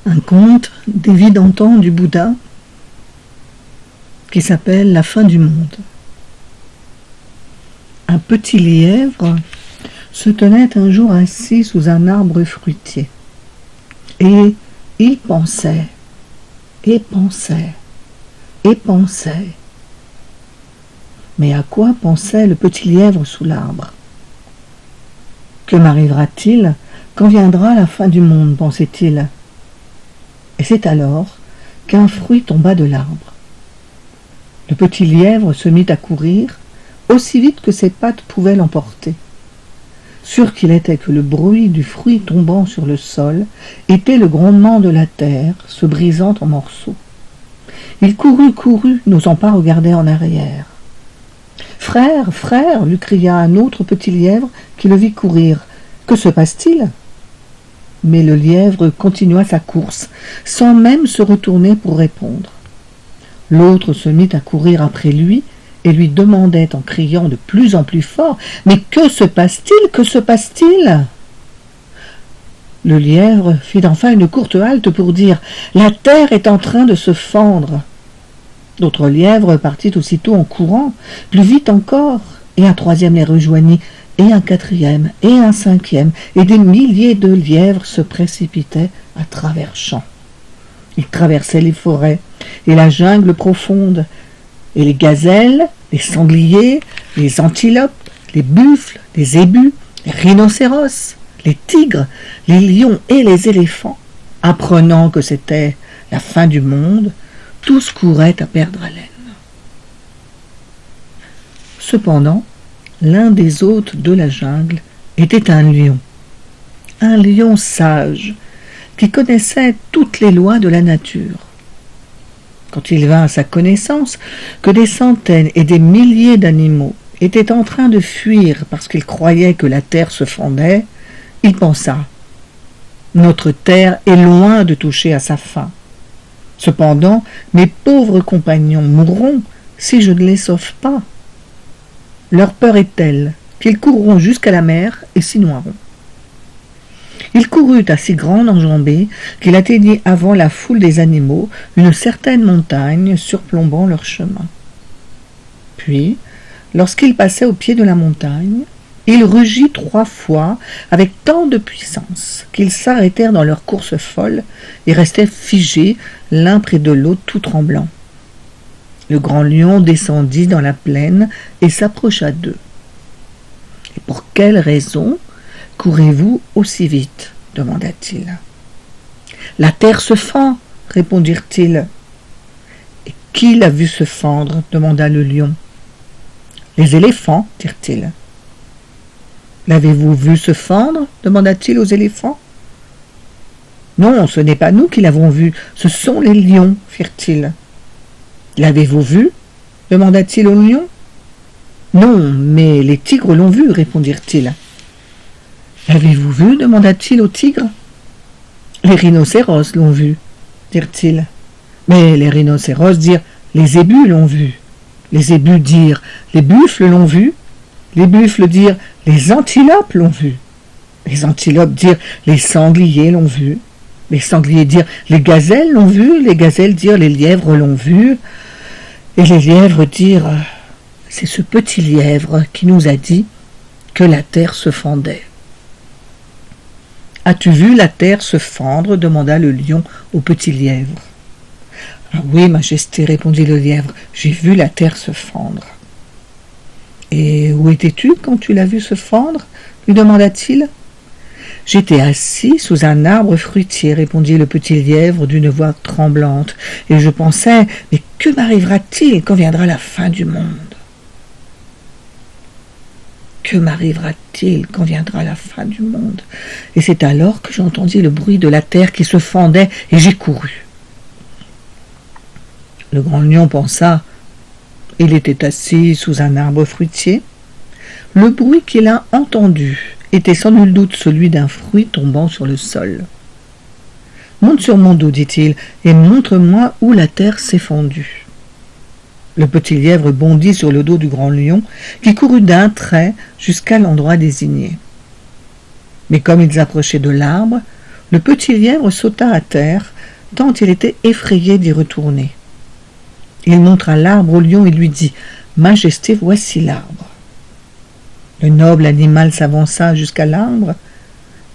Un conte des vies d'antan du Bouddha qui s'appelle La fin du monde. Un petit lièvre se tenait un jour assis sous un arbre fruitier. Et il pensait, et pensait, et pensait. Mais à quoi pensait le petit lièvre sous l'arbre? Que m'arrivera-t-il quand viendra la fin du monde, pensait-il. Et c'est alors qu'un fruit tomba de l'arbre. Le petit lièvre se mit à courir, aussi vite que ses pattes pouvaient l'emporter. Sûr qu'il était que le bruit du fruit tombant sur le sol était le grondement de la terre se brisant en morceaux. Il courut, n'osant pas regarder en arrière. « Frère, frère !» lui cria un autre petit lièvre qui le vit courir. « Que se passe-t-il » Mais le lièvre continua sa course, sans même se retourner pour répondre. L'autre se mit à courir après lui et lui demandait en criant de plus en plus fort « Mais que se passe-t-il? Que se passe-t-il » Le lièvre fit enfin une courte halte pour dire « La terre est en train de se fendre ». D'autres lièvres partit aussitôt en courant, plus vite encore, et un troisième les rejoignit, et un quatrième, et un cinquième, et des milliers de lièvres se précipitaient à travers champs. Ils traversaient les forêts et la jungle profonde, et les gazelles, les sangliers, les antilopes, les buffles, les zébus, les rhinocéros, les tigres, les lions et les éléphants, apprenant que c'était la fin du monde, tous couraient à perdre haleine. Cependant, l'un des hôtes de la jungle était un lion sage, qui connaissait toutes les lois de la nature. Quand il vint à sa connaissance que des centaines et des milliers d'animaux étaient en train de fuir parce qu'ils croyaient que la terre se fondait, il pensa « Notre terre est loin de toucher à sa fin. Cependant, mes pauvres compagnons mourront si je ne les sauve pas. Leur peur est telle qu'ils courront jusqu'à la mer et s'y noieront. » Il courut à si grande enjambée qu'il atteignit avant la foule des animaux une certaine montagne surplombant leur chemin. Puis, lorsqu'il passait au pied de la montagne, il rugit 3 fois avec tant de puissance qu'ils s'arrêtèrent dans leur course folle et restaient figés l'un près de l'autre tout tremblants. Le grand lion descendit dans la plaine et s'approcha d'eux. « Et pour quelle raison courez-vous aussi vite ?» demanda-t-il. « La terre se fend, répondirent-ils. « Et qui l'a vu se fendre ?» demanda le lion. « Les éléphants, dirent-ils. »« L'avez-vous vu se fendre ?» demanda-t-il aux éléphants. « Non, ce n'est pas nous qui l'avons vu, ce sont les lions, firent-ils. »« L'avez-vous vu ?» demanda-t-il aux lions. « Non, mais les tigres l'ont vu, répondirent-ils. »« L'avez-vous vu ?» demanda-t-il aux tigres. « Les rhinocéros l'ont vu, dirent-ils. » Mais les rhinocéros dirent « Les zébus l'ont vu. » Les zébus dirent « Les buffles l'ont vu. » Les buffles dirent « Les antilopes l'ont vu. » Les antilopes dirent « Les sangliers l'ont vu. » Les sangliers dirent « Les gazelles l'ont vu. » Les gazelles dirent « Les lièvres l'ont vu. » Et les lièvres dirent « C'est ce petit lièvre qui nous a dit que la terre se fendait. » « As-tu vu la terre se fendre ?» demanda le lion au petit lièvre. « Ah oui, majesté, répondit le lièvre, j'ai vu la terre se fendre. »« Et où étais-tu quand tu l'as vu se fendre ?» lui demanda-t-il. « J'étais assis sous un arbre fruitier, répondit le petit lièvre d'une voix tremblante, et je pensais, mais que m'arrivera-t-il quand viendra la fin du monde ? Que m'arrivera-t-il quand viendra la fin du monde ? Et c'est alors que j'entendis le bruit de la terre qui se fendait, et j'ai couru. » Le grand lion pensa, il était assis sous un arbre fruitier. Le bruit qu'il a entendu était sans nul doute celui d'un fruit tombant sur le sol. « Monte sur mon dos, dit-il, et montre-moi où la terre s'est fendue. » Le petit lièvre bondit sur le dos du grand lion, qui courut d'un trait jusqu'à l'endroit désigné. Mais comme ils approchaient de l'arbre, Le petit lièvre sauta à terre, tant il était effrayé d'y retourner. Il montra l'arbre au lion et lui dit « Majesté, voici l'arbre. » Le noble animal s'avança jusqu'à l'arbre.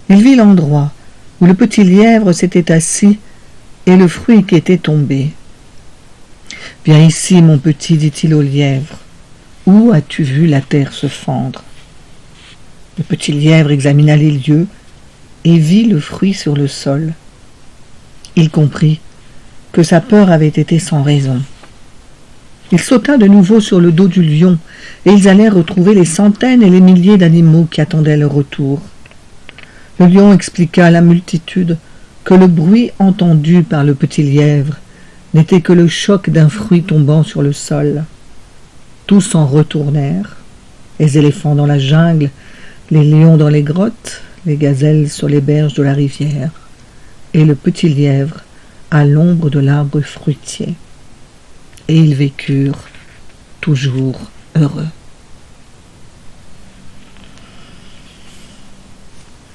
Il vit l'endroit où le petit lièvre s'était assis et le fruit qui était tombé. « Viens ici, mon petit, dit-il au lièvre. Où as-tu vu la terre se fendre ?» Le petit lièvre examina les lieux et vit le fruit sur le sol. Il comprit que sa peur avait été sans raison. Il sauta de nouveau sur le dos du lion, et ils allèrent retrouver les centaines et les milliers d'animaux qui attendaient leur retour. Le lion expliqua à la multitude que le bruit entendu par le petit lièvre n'était que le choc d'un fruit tombant sur le sol. Tous s'en retournèrent, les éléphants dans la jungle, les lions dans les grottes, les gazelles sur les berges de la rivière, et le petit lièvre à l'ombre de l'arbre fruitier. Et ils vécurent toujours heureux.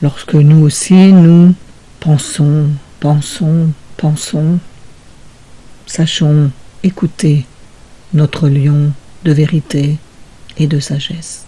Lorsque nous aussi, nous pensons, sachons écouter notre lion de vérité et de sagesse.